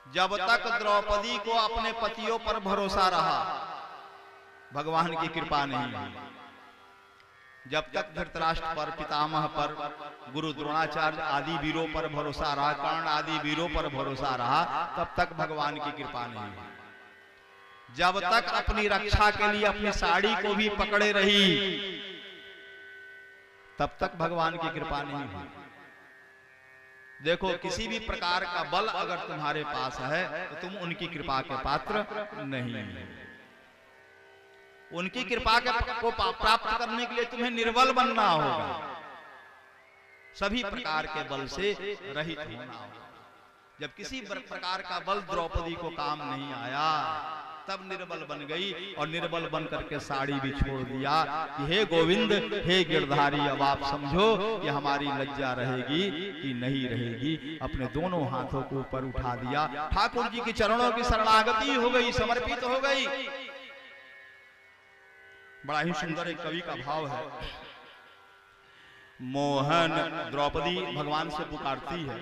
जब तक द्रौपदी को अपने पतियों पर भरोसा रहा, भगवान की कृपा नहीं हुई। जब तक धृतराष्ट्र पर, पितामह पर, गुरु द्रोणाचार्य आदि वीरों पर भरोसा रहा, कर्ण आदि वीरों पर भरोसा रहा, तब तक भगवान की कृपा नहीं हुई। जब तक अपनी रक्षा के लिए अपनी साड़ी को भी पकड़े रही, तब तक भगवान की कृपा नहीं हुई। देखो, किसी भी प्रकार का बल अगर तुम्हारे पास है तो तुम उनकी कृपा के पात्र नहीं हो। उनकी कृपा को प्राप्त करने के लिए तुम्हें निर्बल बनना होगा, सभी प्रकार के बल से रहित होना होगा। जब किसी प्रकार का बल द्रौपदी को काम नहीं आया, तब निर्बल बन गई और निर्बल बन करके साड़ी भी छोड़ दिया कि हे गोविंद, हे गिरधारी, अब आप समझो कि हमारी लज्जा रहेगी कि नहीं रहेगी। अपने दोनों हाथों को ऊपर उठा दिया, ठाकुर जी के चरणों की शरणागति हो गई, समर्पित हो गई। बड़ा ही सुंदर एक कवि का भाव है। मोहन, द्रौपदी भगवान से पुकारती है,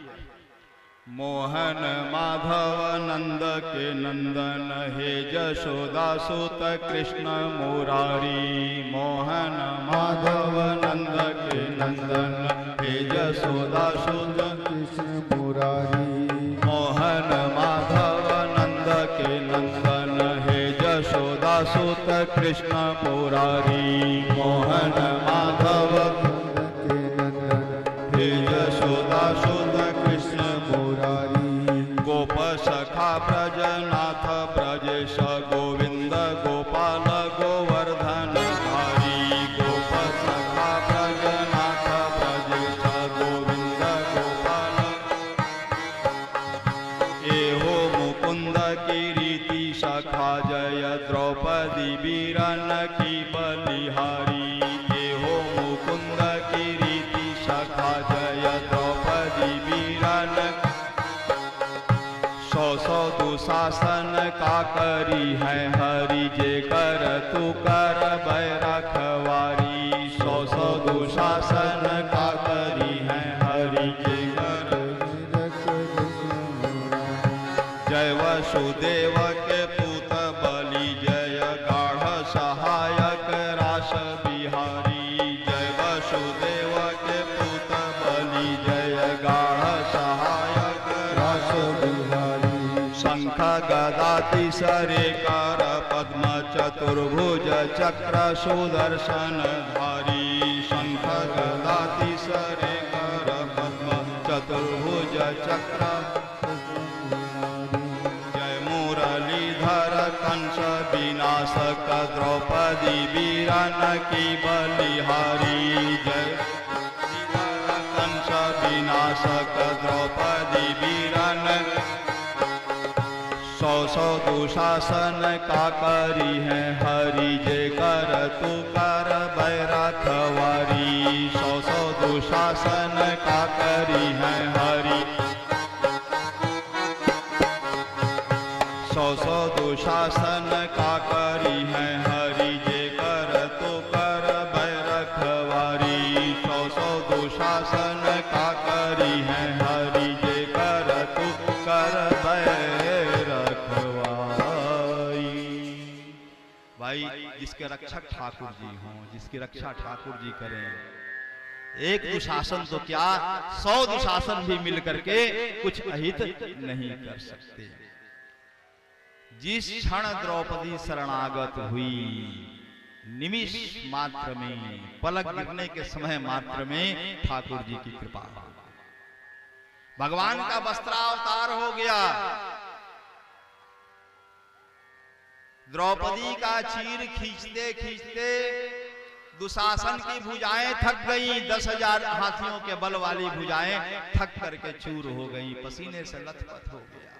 मोहन माधव नंद के नंदन, हे जशोदा सुत कृष्ण मुरारी। मोहन माधव नंद के नंदन, हे जशोदा सुत कृष्ण मुरारी। मोहन माधव नंद के नंदन, हे जशोदा सुत कृष्ण मुरारी। मोहन माधव के नंदन, हे जशोदा सुत कृष्ण मुरारी। गोप सखा ब्रजनाथ ब्रजेश, गोविंद गोपाल गोवर्धन धारी। गोप सखा ब्रजनाथ ब्रजेश, गोविंद गोपाल। एहो मुकुंद कीरीति सखा जय, द्रौपदी वीरन की बलिहारी। एहो मुकुंद कीरीति सखा जय, द्रौपदी वीरन। सौ सौ दुशासन का करी है हरि, जे कर तू कर बैरखवारी। सौ सौ दुशासन का करी है हरि, जे कर। जय वसुदेव के पूत बलि, जय गाढ़ सहायक रास बिहारी। जय वसुदेव के पूत बलि, जय गाढ़ सहायक रास बिहारी। शंख गदा तिसरे कर, पद्म चतुर्भुज चक्र सुदर्शन धारी। शंख गदा तिसरे कर, पद्म चतुर्भुज चक्र। जय मुरलीधर कंस विनाशक, द्रौपदी वीरन की बलिहारी। जय कंस विनाशक, द्रौपदी वीरन। सौ सौ दुशासन का करी है हरि, जे कर तू कर बैरखवारी। सौ सौ दुशासन का करी है हरि। सौ सौ दुशासन का करी है हरि, जे कर तू कर बैरखवारी। सौ सौ दुशासन का करी है हरि, जे कर तू कर भाई। जिसके रक्षक ठाकुर जी हों, जिसकी रक्षा ठाकुर जी करें, एक दुशासन तो क्या 100 दुशासन भी मिलकर के कुछ अहित नहीं कर सकते। जिस क्षण द्रौपदी शरणागत हुई, निमिष मात्र में, पलक गिरने के समय मात्र में ठाकुर जी की कृपा, भगवान का वस्त्रावतार हो गया। द्रौपदी का चीर खींचते खींचते दुशासन की भुजाएं थक गईं। 10,000 हाथियों के बल वाली भुजाएं थक करके चूर हो गईं, पसीने से लथपथ हो गया।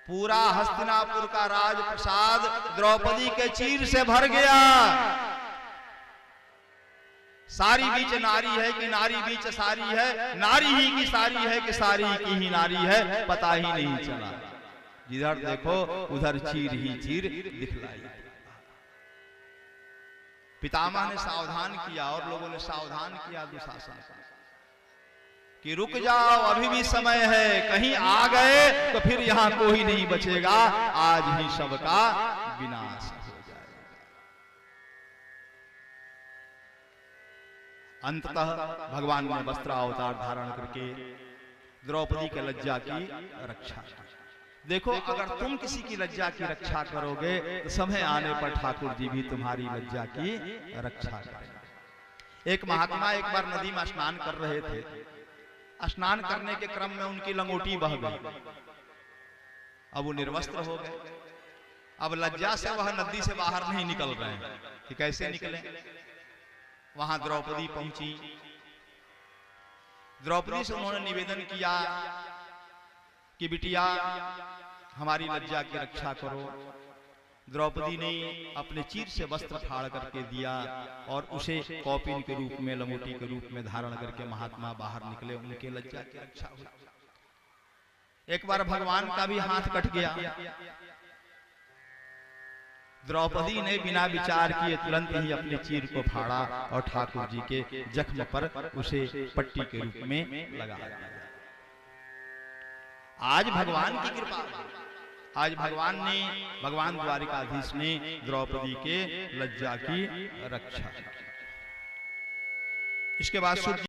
पूरा हस्तिनापुर का राजप्रसाद द्रौपदी के चीर से भर गया। सारी बीच नारी है कि नारी बीच सारी है, नारी ही की सारी है कि सारी की ही नारी है, पता ही नहीं चला। जिधर देखो उधर चीर ही चीर दिखलाई। पितामह ने सावधान किया और लोगों ने सावधान किया दुशासन। कि रुक जाओ, अभी भी समय है, कहीं आ गए तो फिर यहां कोई नहीं बचेगा, आज ही सबका विनाश हो जाएगा। अंततः भगवान ने वस्त्रावतार धारण करके द्रौपदी के लज्जा की रक्षा की। देखो, अगर तुम किसी की लज्जा की रक्षा करोगे तो समय आने पर ठाकुर जी भी तुम्हारी लज्जा की रक्षा करेंगे। एक महात्मा एक बार नदी में स्नान कर रहे थे। स्नान करने के क्रम में उनकी लंगोटी बह गई। अब वो निर्वस्त्र हो गए। अब लज्जा से वह नदी से बाहर नहीं निकल रहे हैं कि कैसे निकले। वहां द्रौपदी पहुंची। द्रौपदी से उन्होंने निवेदन किया कि बिटिया, हमारी लज्जा की रक्षा करो। द्रौपदी ने अपने चीर से वस्त्र फाड़ करके दिया और उसे कौपिन के रूप में, लंगोटी के रूप में धारण करके महात्मा बाहर निकले। उनके लज्जा की रक्षा हुई। एक बार भगवान का भी हाथ कट गया। द्रौपदी ने बिना विचार किए तुरंत ही अपने चीर को फाड़ा और ठाकुर जी के जख्म पर उसे पट्टी के रूप में लगा दिया। आज भगवान की कृपा, आज भगवान द्वारिकाधीश ने द्रौपदी के लज्जा की रक्षा की। इसके बाद